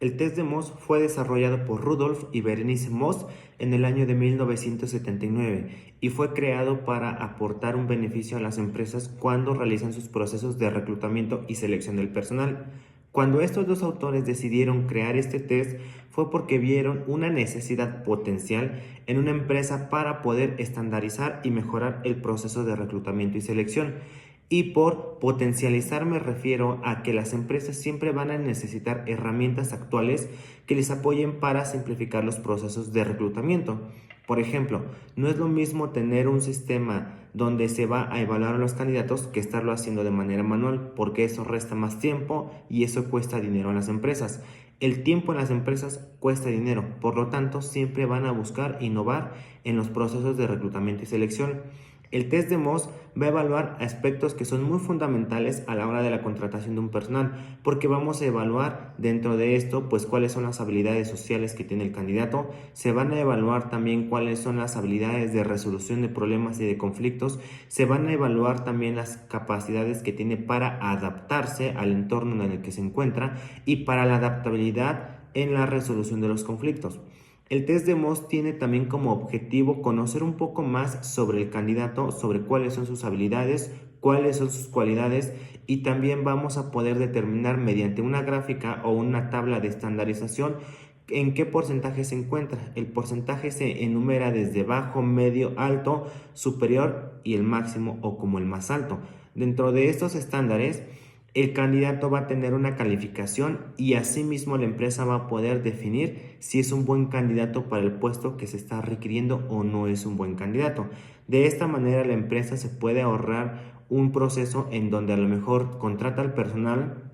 El test de Moss fue desarrollado por Rudolf y Berenice Moss en el año de 1979 y fue creado para aportar un beneficio a las empresas cuando realizan sus procesos de reclutamiento y selección del personal. Cuando estos dos autores decidieron crear este test fue porque vieron una necesidad potencial en una empresa para poder estandarizar y mejorar el proceso de reclutamiento y selección. Y por potencializar me refiero a que las empresas siempre van a necesitar herramientas actuales que les apoyen para simplificar los procesos de reclutamiento. Por ejemplo, no es lo mismo tener un sistema donde se va a evaluar a los candidatos que estarlo haciendo de manera manual, porque eso resta más tiempo y eso cuesta dinero a las empresas. El tiempo en las empresas cuesta dinero, por lo tanto siempre van a buscar innovar en los procesos de reclutamiento y selección. El test de Moss va a evaluar aspectos que son muy fundamentales a la hora de la contratación de un personal, porque vamos a evaluar dentro de esto, pues cuáles son las habilidades sociales que tiene el candidato. Se van a evaluar también cuáles son las habilidades de resolución de problemas y de conflictos. Se van a evaluar también las capacidades que tiene para adaptarse al entorno en el que se encuentra y para la adaptabilidad en la resolución de los conflictos. El test de Moss tiene también como objetivo conocer un poco más sobre el candidato, sobre cuáles son sus habilidades, cuáles son sus cualidades y también vamos a poder determinar mediante una gráfica o una tabla de estandarización en qué porcentaje se encuentra. El porcentaje se enumera desde bajo, medio, alto, superior y el máximo o como el más alto. Dentro de estos estándares, el candidato va a tener una calificación y asimismo la empresa va a poder definir si es un buen candidato para el puesto que se está requiriendo o no es un buen candidato. De esta manera la empresa se puede ahorrar un proceso en donde a lo mejor contrata al personal,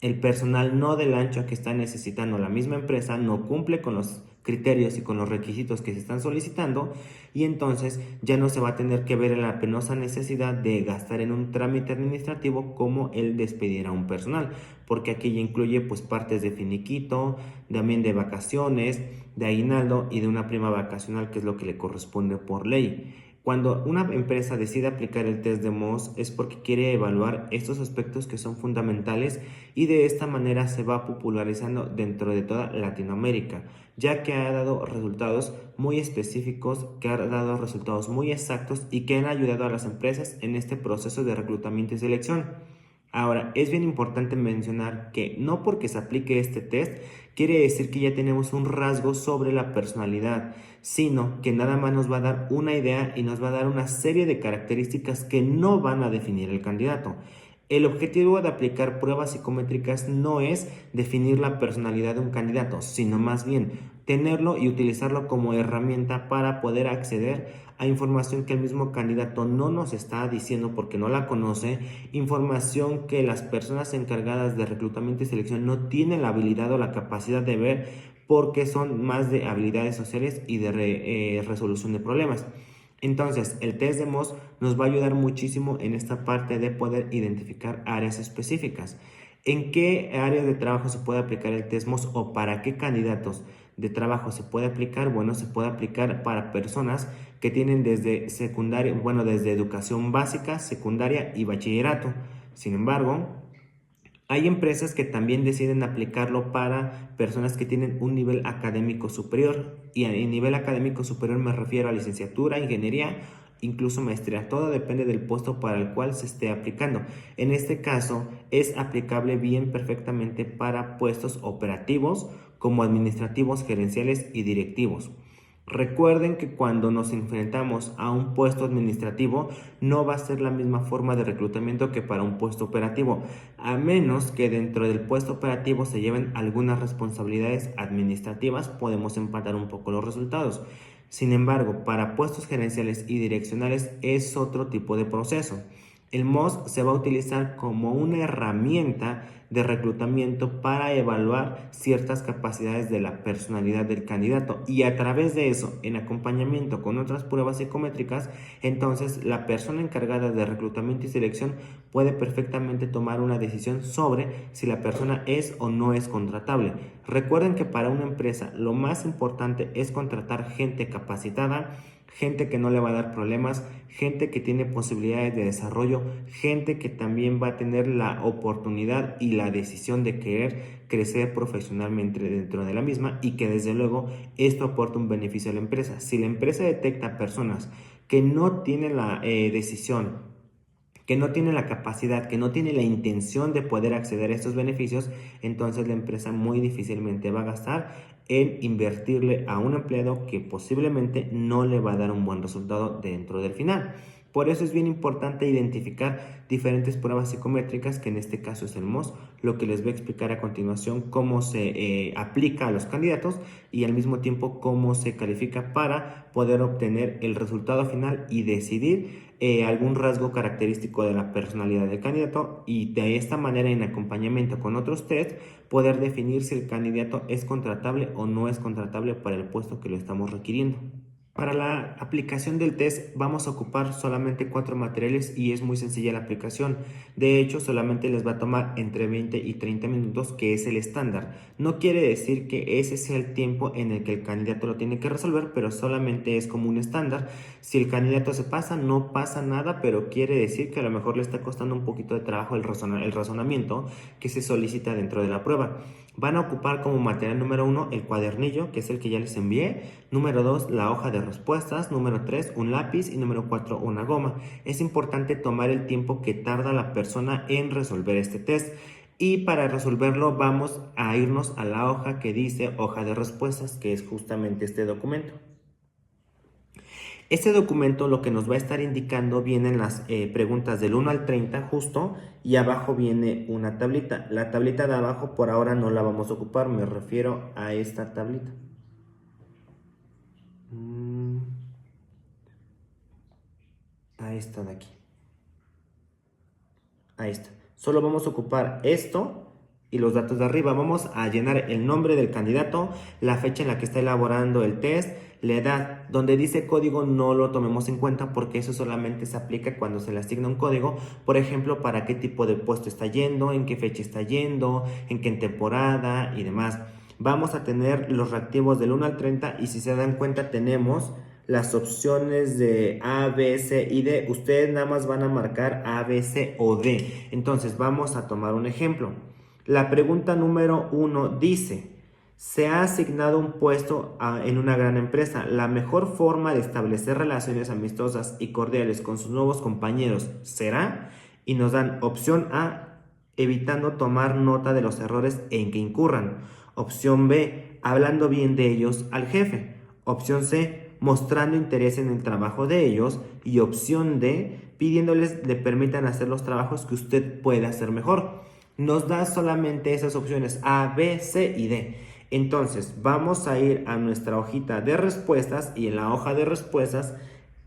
el personal no del ancho que está necesitando la misma empresa no cumple con los criterios y con los requisitos que se están solicitando y entonces ya no se va a tener que ver en la penosa necesidad de gastar en un trámite administrativo como el despedir a un personal, porque aquí ya incluye pues partes de finiquito, también de vacaciones, de aguinaldo y de una prima vacacional que es lo que le corresponde por ley. Cuando una empresa decide aplicar el test de Moss es porque quiere evaluar estos aspectos que son fundamentales y de esta manera se va popularizando dentro de toda Latinoamérica, ya que ha dado resultados muy específicos, que ha dado resultados muy exactos y que han ayudado a las empresas en este proceso de reclutamiento y selección. Ahora, es bien importante mencionar que no porque se aplique este test quiere decir que ya tenemos un rasgo sobre la personalidad, sino que nada más nos va a dar una idea y nos va a dar una serie de características que no van a definir el candidato. El objetivo de aplicar pruebas psicométricas no es definir la personalidad de un candidato, sino más bien tenerlo y utilizarlo como herramienta para poder acceder a información que el mismo candidato no nos está diciendo porque no la conoce, información que las personas encargadas de reclutamiento y selección no tienen la habilidad o la capacidad de ver porque son más de habilidades sociales y de resolución de problemas. Entonces, el test de Moss nos va a ayudar muchísimo en esta parte de poder identificar áreas específicas. ¿En qué áreas de trabajo se puede aplicar el test Moss o para qué candidatos de trabajo se puede aplicar? Bueno, se puede aplicar para personas que tienen desde secundaria, bueno, desde educación básica, secundaria y bachillerato. Sin embargo, hay empresas que también deciden aplicarlo para personas que tienen un nivel académico superior. Y en nivel académico superior me refiero a licenciatura, ingeniería, incluso maestría. Todo depende del puesto para el cual se esté aplicando. En este caso es aplicable bien perfectamente para puestos operativos como administrativos, gerenciales y directivos. Recuerden que cuando nos enfrentamos a un puesto administrativo no va a ser la misma forma de reclutamiento que para un puesto operativo, a menos que dentro del puesto operativo se lleven algunas responsabilidades administrativas, podemos empatar un poco los resultados. Sin embargo, para puestos gerenciales y direccionales es otro tipo de proceso. El MOS se va a utilizar como una herramienta de reclutamiento para evaluar ciertas capacidades de la personalidad del candidato y a través de eso, en acompañamiento con otras pruebas psicométricas, entonces la persona encargada de reclutamiento y selección puede perfectamente tomar una decisión sobre si la persona es o no es contratable. Recuerden que para una empresa lo más importante es contratar gente capacitada, gente que no le va a dar problemas, gente que tiene posibilidades de desarrollo, gente que también va a tener la oportunidad y la decisión de querer crecer profesionalmente dentro de la misma y que desde luego esto aporta un beneficio a la empresa. Si la empresa detecta personas que no tienen la decisión, que no tiene la capacidad, que no tiene la intención de poder acceder a estos beneficios, entonces la empresa muy difícilmente va a gastar en invertirle a un empleado que posiblemente no le va a dar un buen resultado dentro del final. Por eso es bien importante identificar diferentes pruebas psicométricas, que en este caso es el MOS, lo que les voy a explicar a continuación cómo se aplica a los candidatos y al mismo tiempo cómo se califica para poder obtener el resultado final y decidir algún rasgo característico de la personalidad del candidato y de esta manera en acompañamiento con otros test poder definir si el candidato es contratable o no es contratable para el puesto que lo estamos requiriendo. Para la aplicación del test vamos a ocupar solamente 4 materiales y es muy sencilla la aplicación. De hecho, solamente les va a tomar entre 20 y 30 minutos, que es el estándar. No quiere decir que ese sea el tiempo en el que el candidato lo tiene que resolver, pero solamente es como un estándar. Si el candidato se pasa, no pasa nada, pero quiere decir que a lo mejor le está costando un poquito de trabajo el razonamiento que se solicita dentro de la prueba. Van a ocupar como material número 1 el cuadernillo, que es el que ya les envié. Número 2, la hoja de respuestas. Número 3, un lápiz. Y número 4, una goma. Es importante tomar el tiempo que tarda la persona en resolver este test. Y para resolverlo vamos a irnos a la hoja que dice hoja de respuestas, que es justamente este documento. Este documento lo que nos va a estar indicando vienen las preguntas del 1 al 30 justo y abajo viene una tablita. La tablita de abajo por ahora no la vamos a ocupar, me refiero a esta tablita. A esta de aquí. Ahí está. Solo vamos a ocupar esto y los datos de arriba. Vamos a llenar el nombre del candidato, la fecha en la que está elaborando el test, la edad. Donde dice código no lo tomemos en cuenta porque eso solamente se aplica cuando se le asigna un código. Por ejemplo, para qué tipo de puesto está yendo, en qué fecha está yendo, en qué temporada y demás. Vamos a tener los reactivos del 1 al 30 y si se dan cuenta tenemos las opciones de A, B, C y D. Ustedes nada más van a marcar A, B, C o D. Entonces vamos a tomar un ejemplo. La pregunta número 1 dice: se ha asignado un puesto en una gran empresa. La mejor forma de establecer relaciones amistosas y cordiales con sus nuevos compañeros será, y nos dan opción A, evitando tomar nota de los errores en que incurran. Opción B, hablando bien de ellos al jefe. Opción C, mostrando interés en el trabajo de ellos. Y opción D, pidiéndoles le permitan hacer los trabajos que usted puede hacer mejor. Nos da solamente esas opciones A, B, C y D. Entonces vamos a ir a nuestra hojita de respuestas y en la hoja de respuestas,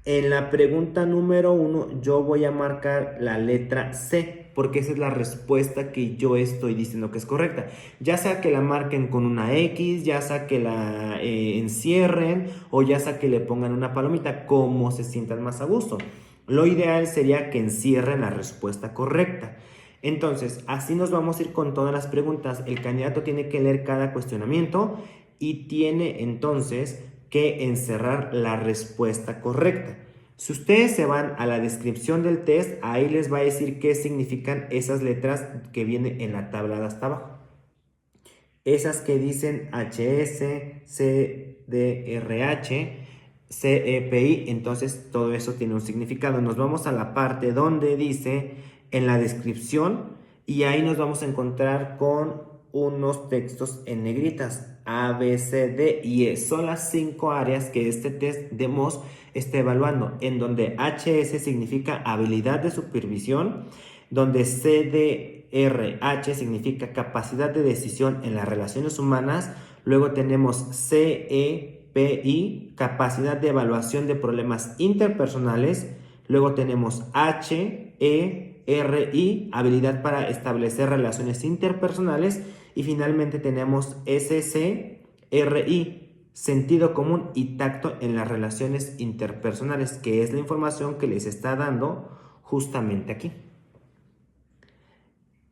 en la pregunta número 1 yo voy a marcar la letra C porque esa es la respuesta que yo estoy diciendo que es correcta. Ya sea que la marquen con una X, ya sea que la encierren o ya sea que le pongan una palomita, como se sientan más a gusto. Lo ideal sería que encierren la respuesta correcta. Entonces, así nos vamos a ir con todas las preguntas. El candidato tiene que leer cada cuestionamiento y tiene entonces que encerrar la respuesta correcta. Si ustedes se van a la descripción del test, ahí les va a decir qué significan esas letras que vienen en la tabla de hasta abajo. Esas que dicen HS, CDRH, CEPI, entonces todo eso tiene un significado. Nos vamos a la parte donde dice en la descripción y ahí nos vamos a encontrar con unos textos en negritas: A, B, C, D y E. Son las 5 áreas que este test de MOS está evaluando, en donde HS significa habilidad de supervisión, donde CDRH significa capacidad de decisión en las relaciones humanas. Luego tenemos CEPI, capacidad de evaluación de problemas interpersonales. Luego tenemos HERI, habilidad para establecer relaciones interpersonales. Y finalmente tenemos SCRI, sentido común y tacto en las relaciones interpersonales, que es la información que les está dando justamente aquí.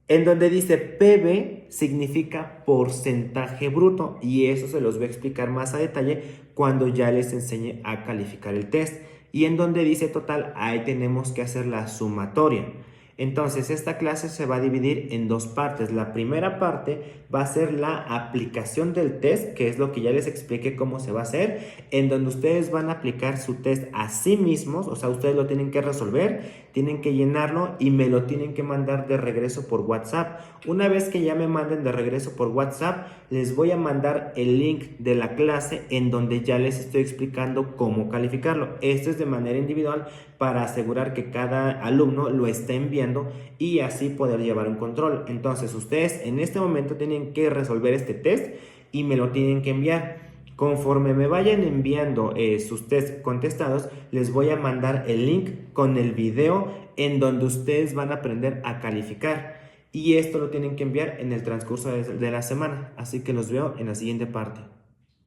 En donde dice PB significa porcentaje bruto y eso se los voy a explicar más a detalle cuando ya les enseñe a calificar el test. Y en donde dice total, ahí tenemos que hacer la sumatoria. Entonces, esta clase se va a dividir en dos partes. La primera parte va a ser la aplicación del test, que es lo que ya les expliqué cómo se va a hacer, en donde ustedes van a aplicar su test a sí mismos, o sea, ustedes lo tienen que resolver, tienen que llenarlo y me lo tienen que mandar de regreso por WhatsApp. Una vez que ya me manden de regreso por WhatsApp, les voy a mandar el link de la clase en donde ya les estoy explicando cómo calificarlo. Esto es de manera individual para asegurar que cada alumno lo esté enviando y así poder llevar un control. Entonces, ustedes en este momento tienen que resolver este test y me lo tienen que enviar. Conforme me vayan enviando sus tests contestados, les voy a mandar el link con el video en donde ustedes van a aprender a calificar. Y esto lo tienen que enviar en el transcurso de la semana. Así que los veo en la siguiente parte.